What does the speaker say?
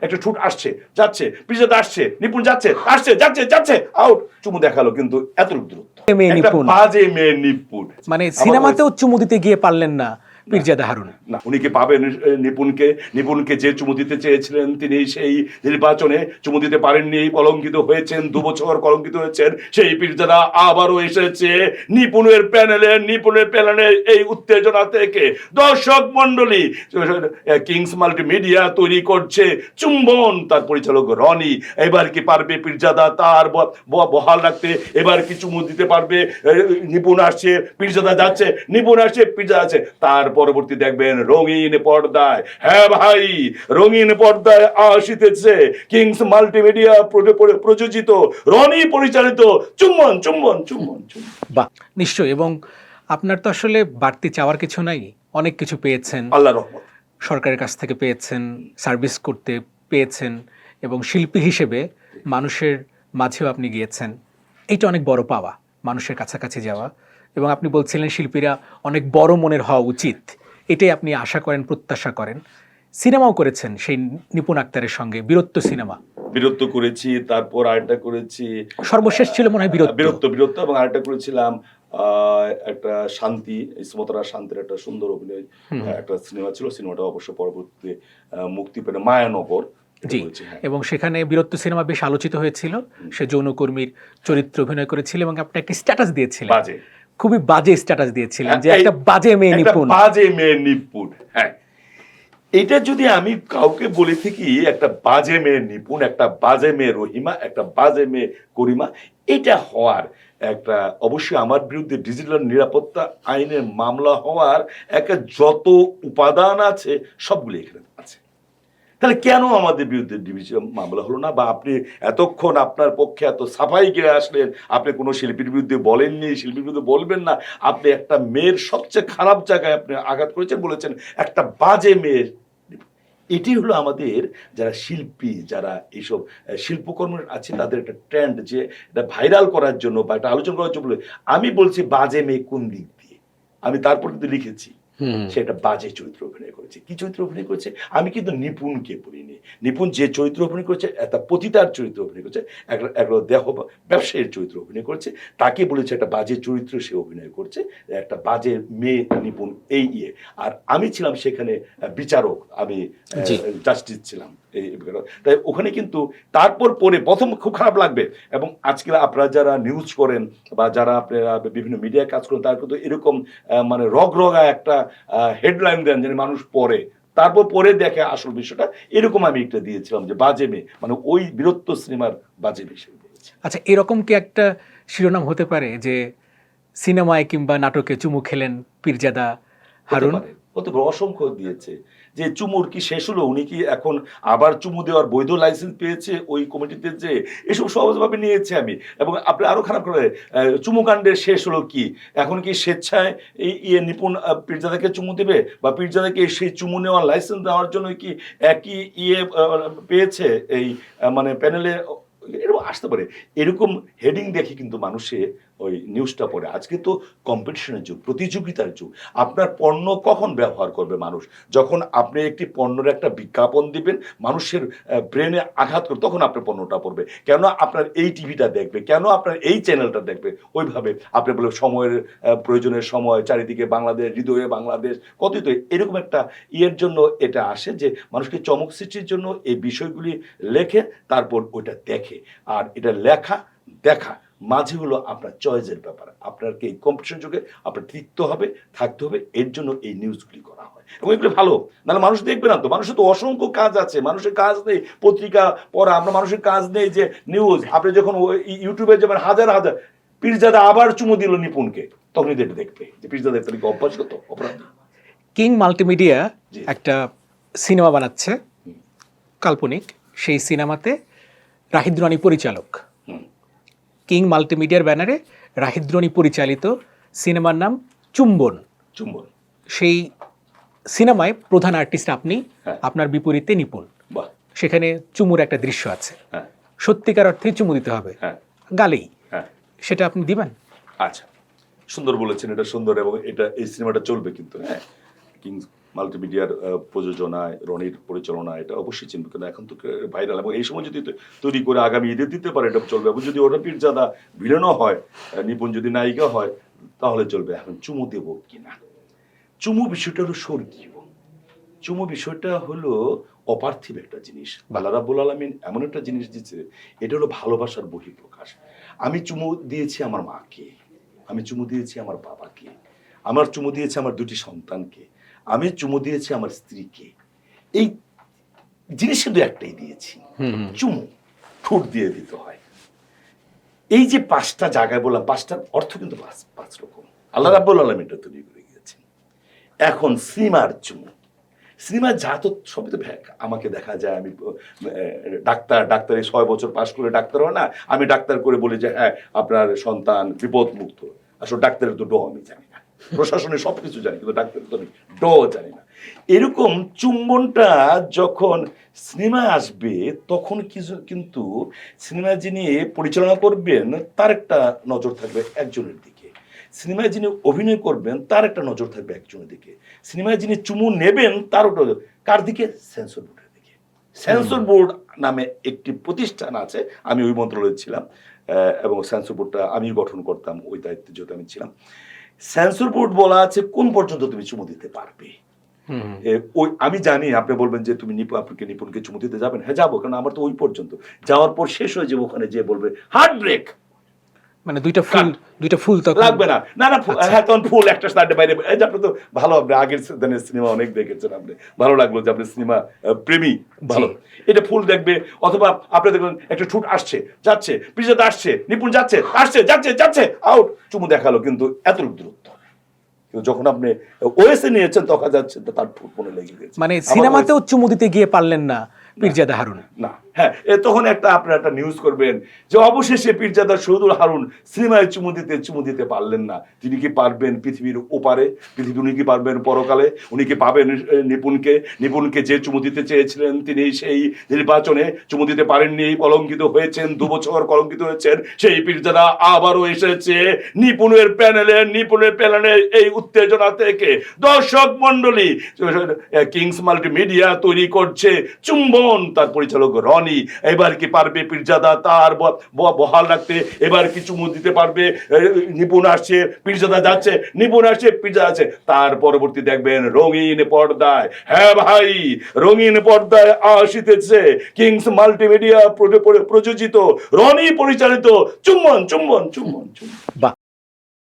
একটা ঠোঁট আসছে যাচ্ছে, পিজাদা আসছে, নিপুণ যাচ্ছে আসছে যাচ্ছে যাচ্ছে, আউট, চুমু দেখালো, কিন্তু এতটুকু দূরত্ব। মেয়ে একটা নিপুণ, বাজে মেয়ে নিপুণ, মানে সিনেমাতেও চুমু দিতে গিয়ে পারলেন না পীরজাদা হারুন। না, উনি কি পাবেন নিপুণকে? নিপুণকে যে চুমু দিতে চেয়েছিলেন তিনি সেই নির্বাচনে চুমু দিতে পারেননি, কলঙ্কিত হয়েছেন, 2 বছর কলঙ্কিত হয়েছেন। সেই পীরজাদা আবারও এসেছে নিপুণের প্যানেলে এই উত্তেজনা থেকে দর্শক মন্ডলী, কিংস মাল্টিমিডিয়া তৈরি করছে চুম্বন, তার পরিচালক রনি। এবার কি পারবে পীরজাদা তার বহাল রাখতে? এবার কি চুমু দিতে পারবে? নিপুণ আসছে, পীরজাদা যাচ্ছে, নিপুণ আসছে, পীরজাদা আছে। তার পরবর্তী দেখবেন রঙিন পর্দায়, হ্যাঁ ভাই, রঙিন পর্দায় আসিতেছে কিংস মাল্টিমিডিয়া প্রযোজিত, রনি পরিচালিত চুম্বন চুম্বন চুম্বন চুম্বন। বাহ, নিশ্চয়ই। এবং আপনার তো আসলে বাড়তি চাওয়ার কিছু নাই, অনেক কিছু পেয়েছেন, আল্লাহর রহমত, সরকারের কাছ থেকে পেয়েছেন, সার্ভিস করতে পেয়েছেন, এবং শিল্পী হিসেবে মানুষের মাঝেও আপনি গিয়েছেন। এইটা অনেক বড় পাওয়া, মানুষের কাছাকাছি যাওয়া। এবং আপনি বলছিলেন শিল্পীরা অনেক বড় মনের হওয়া উচিত, এটাই আপনি আশা করেন, প্রত্যাশা করেন। সিনেমাও করেছেন সেই নিপুণ আক্তারের সঙ্গে, বীরত্ব সিনেমা। বীরত্ব করেছি, তারপর আরেকটা করেছি, সর্বশেষ ছিল মনে হয় বীরত্ব, এবং আরেকটা করেছিলাম একটা শান্তি, ইসমতরা শান্তির একটা সুন্দর অভিনয়, একটা সিনেমা ছিল। সিনেমাটা অবশ্য পরবর্তীতে মুক্তি পেল, মায়ানগর। জি, এবং সেখানে বীরত্ব সিনেমা বেশ আলোচিত হয়েছিল। সে যৌনকর্মীর চরিত্র অভিনয় করেছিল এবং আপনি একটা স্ট্যাটাস দিয়েছিলেন, বাজে, খুবই বাজে স্ট্যাটাস দিয়েছিলেন যে একটা বাজে মেয়ে নিপুণ। বাজে মেয়ে নিপুণ, হ্যাঁ। এটা যদি আমি কাউকে বলে থাকি একটা বাজে মেয়ে নিপুণ, একটা বাজে মেয়ে রহিমা, একটা বাজে মেয়ে করিমা, এটা হওয়ার একটা, অবশ্যই আমার বিরুদ্ধে ডিজিটাল নিরাপত্তা আইনের মামলা হওয়ার একটা যত উপাদান আছে সবগুলো এখানে আছে। তাহলে কেন আমাদের বিরুদ্ধে ডিভিশন মামলা হলো না? বা আপনি এতক্ষণ আপনার পক্ষে এত সাফাই গিয়ে আসলেন, আপনি কোনো শিল্পীর বিরুদ্ধে বলেননি, শিল্পীর বিরুদ্ধে বলবেন না, আপনি একটা মেয়ের সবচেয়ে খারাপ জায়গায় আপনি আঘাত করেছেন, বলেছেন একটা বাজে মেয়ের। এটি হলো আমাদের যারা শিল্পী, যারা এইসব শিল্পকর্ম আছে, তাদের একটা ট্রেন্ড, যে এটা ভাইরাল করার জন্য বা এটা আলোচনা করার জন্য। আমি বলছি বাজে মেয়ে কোন দিক দিয়ে, আমি তারপর কিন্তু লিখেছি সে একটা বাজে চরিত্র অভিনয় করেছে। কি চরিত্র অভিনয় করেছে? আমি কিন্তু নিপুণকে বলিনি। নিপুণ যে চরিত্র অভিনয় করেছে, একটা পতিতার চরিত্র অভিনয় করেছে, একটা দেহ ব্যবসায়ীর চরিত্র অভিনয় করেছে, তাকে বলেছে একটা বাজে চরিত্র সে অভিনয় করছে, একটা বাজে মেয়ে নিপুণ, এই ইয়ে। আর আমি ছিলাম সেখানে বিচারক, আমি জাস্টিস ছিলাম। তাই ওখানে কিন্তু তারপর পরে প্রথম খুব খারাপ লাগবে। এবং আজকে আপনারা যারা নিউজ করেন বা যারা আপনারা বিভিন্ন মিডিয়ায় কাজ করেন, তার কিন্তু এরকম মানে রগরগা একটা হেডলাইন দেন যেন মানুষ পড়ে, তারপর পরে দেখে আসল বিষয়টা। এরকম আমি একটা দিয়েছিলাম যে বাজে মেয়ে, মানে ওই বীরত্ব সিনেমার বাজে মেয়ে। আচ্ছা, এরকম কি একটা শিরোনাম হতে পারে যে সিনেমায় কিংবা নাটকে চুমু খেলেন পীরজাদা হারুন? হতে পারে, অসংখ্য দিয়েছে। যে চুমুর কি শেষ হলো? উনি কি এখন আবার চুমু দেওয়ার বৈধ লাইসেন্স পেয়েছে ওই কমিটিতে? যে এসব সহজভাবে নিয়েছে আমি। এবং আপনি আরো খারাপ করে, চুমুকাণ্ডের শেষ হলো কি? এখন কি স্বেচ্ছায় এই নিপুণ পীরজাদাকে চুমু দেবে, বা পীরজাদাকে সেই চুমু নেওয়ার লাইসেন্স দেওয়ার জন্য কি একই পেয়েছে এই মানে প্যানেলে? এরকম আসতে পারে। এরকম হেডিং দেখে কিন্তু মানুষে ওই নিউজটা পড়ে। আজকে তো কম্পিটিশনের যুগ, প্রতিযোগিতার যুগ। আপনার পণ্য কখন ব্যবহার করবে মানুষ? যখন আপনি একটি পণ্যের একটা বিজ্ঞাপন দিবেন, মানুষের ব্রেনে আঘাত করবে, তখন আপনার পণ্যটা পড়বে। কেন আপনার এই টিভিটা দেখবে, কেন আপনার এই চ্যানেলটা দেখবে? ওইভাবে আপনি বলে সময়ের প্রয়োজনের সময়, চারিদিকে বাংলাদেশ, হৃদয়ে বাংলাদেশ, কতই তো এরকম একটা ইয়ের জন্য এটা আসে যে মানুষকে চমক সৃষ্টির জন্য এই বিষয়গুলি লেখে, তারপর ওইটা দেখে। আর এটা লেখা দেখা মাঝে হলো আপনার চয়েসের ব্যাপার। আপনার কি কম্পিটিশন যুগে আপনার টিকতে হবে, থাকতে হবে, এর জন্য এই নিউজগুলি করা হয়। এবং এগুলো ভালো, নাহলে মানুষ দেখবে না তো। মানুষের তো অসংখ্য কাজ আছে, মানুষের কাজ নেই পত্রিকা পড়া, আমরা মানুষের কাজ নেই যে নিউজ। আপনি যখন ইউটিউবে যাবেন, হাজার হাজার পীরজাদা আবার চুমু দিল নিপুণকে, তখন এটা দেখবে যে পীরজাদা একটা অভ্যাসগত অপরাধ। কিং মাল্টিমিডিয়া একটা সিনেমা বানাচ্ছে কাল্পনিক, সেই সিনেমাতে রাহিদ রনি পরিচালক। কিং মাল্টিমিডিয়ার ব্যানারে রাহিদ রনি পরিচালিত সিনেমার নাম চুম্বন। চুম্বন, সেই সিনেমায় প্রধান আর্টিস্ট আপনি, আপনার বিপরীতে নিপুণ। সেখানে চুমুর একটা দৃশ্য আছে, সত্যিকার অর্থে চুমু দিতে হবে, গালেই। সেটা আপনি দিবেন? আচ্ছা, সুন্দর বলেছেন, এটা সুন্দর। এবং এটা এই সিনেমাটা চলবে কিন্তু, হ্যাঁ, কিংস মাল্টিমিডিয়ার প্রযোজনায়, রনির পরিচালনা, এটা অবশ্যই চিনবে, কিন্তু এখন তো ভাইরাল, এবং এই সময় যদি তৈরি করে আগামী ঈদে দিতে পারে এটা চলবে, এবং যদি ওটা পীরজাদা ভিলেনও হয়, নিপুণ যদি নায়িকা হয় তাহলে চলবে। এখন চুমু দেব কিনা, চুমু বিষয়টা হলো স্বর্গীয়, চুমু বিষয়টা হলো অপার্থিব একটা জিনিস। আল্লাহ রাব্বুল আলামিন এমন একটা জিনিস দিচ্ছে, এটা হলো ভালোবাসার বহিঃপ্রকাশ। আমি চুমু দিয়েছি আমার মাকে, আমি চুমু দিয়েছি আমার বাবাকে, আমার চুমু দিয়েছি আমার দুটি সন্তানকে, আমি চুমু দিয়েছি আমার স্ত্রীকে। এই জিনিস শুধু একটাই দিয়েছি, চুমু। ঠোঁট দিয়ে দিতে হয়। এই যে 5টা জায়গায় বললাম, 5টার অর্থ কিন্তু পাঁচ রকম। আল্লাহ রাব্বুল আলামিন এটা তৈরি করে গিয়েছেন। এখন সিনেমার চুমু, সিনেমা যা তো সবই তো ভ্যাক। আমাকে দেখা যায় আমি ডাক্তারি 6 বছর পাশ করে ডাক্তার হয় না, আমি ডাক্তার করে বলি যে হ্যাঁ আপনার সন্তান বিপদ মুক্ত। আসলে ডাক্তারের তো ড আমি জানি না, প্রশাসনের সবকিছু জানি, কিন্তু ডাক্তারের তো আমি ড জানি না। এরকম চুম্বনটা যখন সিনেমা আসবে তখন কিছু, কিন্তু সিনেমা যিনি পরিচালনা করবেন তার একটা নজর থাকবে একজনের দিকে, সিনেমায় যিনি অভিনয় করবেন তার একটা নজর থাকবে একজনের দিকে, সিনেমায় যিনি চুমু নেবেন তার ওটা কার দিকে, সেন্সর বোর্ডের দিকে। সেন্সর বোর্ড নামে একটি প্রতিষ্ঠান আছে, আমি ওই মন্ত্রণালয়ে ছিলাম, এবং সেন্সর বোর্ডটা আমি গঠন করতাম, ওই দায়িত্বে যেহেতু আমি ছিলাম। সেন্সর বোর্ড বলা আছে কোন পর্যন্ত তুমি চুমু দিতে পারবে। ওই আমি জানি আপনি বলবেন যে তুমি আপনাকে নিপুণকে চুমু দিতে যাবেন, হ্যাঁ যাবো, কারণ আমার তো ওই পর্যন্ত যাওয়ার পর শেষ হয়ে যাবে, ওখানে যে বলবে হার্ট ব্রেক, মানে দুইটা ফুল তখন লাগবে না, না না হ্যাঁ তখন ফুল একটা স্টার্টে বাইরে। এই যে আপনি তো ভালো, আপনি আগের দিনের সিনেমা অনেক দেখেছেন, আপনি ভালো লাগলো যে আপনি সিনেমা প্রেমী, ভালো। এটা ফুল দেখবে, অথবা আপনি দেখবেন একটা ঠোঁট আসছে যাচ্ছে, পিছাতে আসছে, নিপুণ যাচ্ছে আসছে যাচ্ছে যাচ্ছে, আউট, চুমু দেখালো, কিন্তু এতটুকু দূরত্ব। কিন্তু যখন আপনি ওএসএ নিয়েছেন তখন যাচ্ছে তার ঠোঁট মনে লেগে গেছে। মানে সিনেমাতেও চুমু দিতে গিয়ে পারলেন না পীরজাদা হারুন। না, হ্যাঁ তখন আপনার একটা নিউজ করবেন যে অবশেষে পীরজাদা শহীদুল হারুন সিনেমায় চুমু দিতে পারলেন না। তিনি কি পারবেন পৃথিবীর ওপারে, উনি কি পারবেন পরকালে, উনি কি পাবেন নিপুণকে যে চুমু দিতে চেয়েছিলেন তিনি সেই নির্বাচনে চুমু দিতে পারেননি, কলঙ্কিত হয়েছেন, 2 বছর কলঙ্কিত হয়েছেন। সেই পীরজাদা আবারও এসেছে নিপুণের প্যানেলে এই উত্তেজনা থেকে দর্শক মন্ডলী, কিংস মাল্টিমিডিয়া তৈরি করছে চুম্বন, তার পরিচালক রনি। এবার কি পারবে পীরজাদা তার বহাল রাখতে, এবার কি চুমু দিতে পারবে? নিপুণ আসছে, পীরজাদা যাচ্ছে, নিপুণ আসছে, পীরজাদা আছে। তার পরবর্তী দেখবেন রঙিন পর্দায়, হ্যাঁ ভাই রঙিন পর্দায় আসিতেছে কিংস মাল্টিমিডিয়া প্রযোজিত, রনি পরিচালিত চুম্বন। বাহ।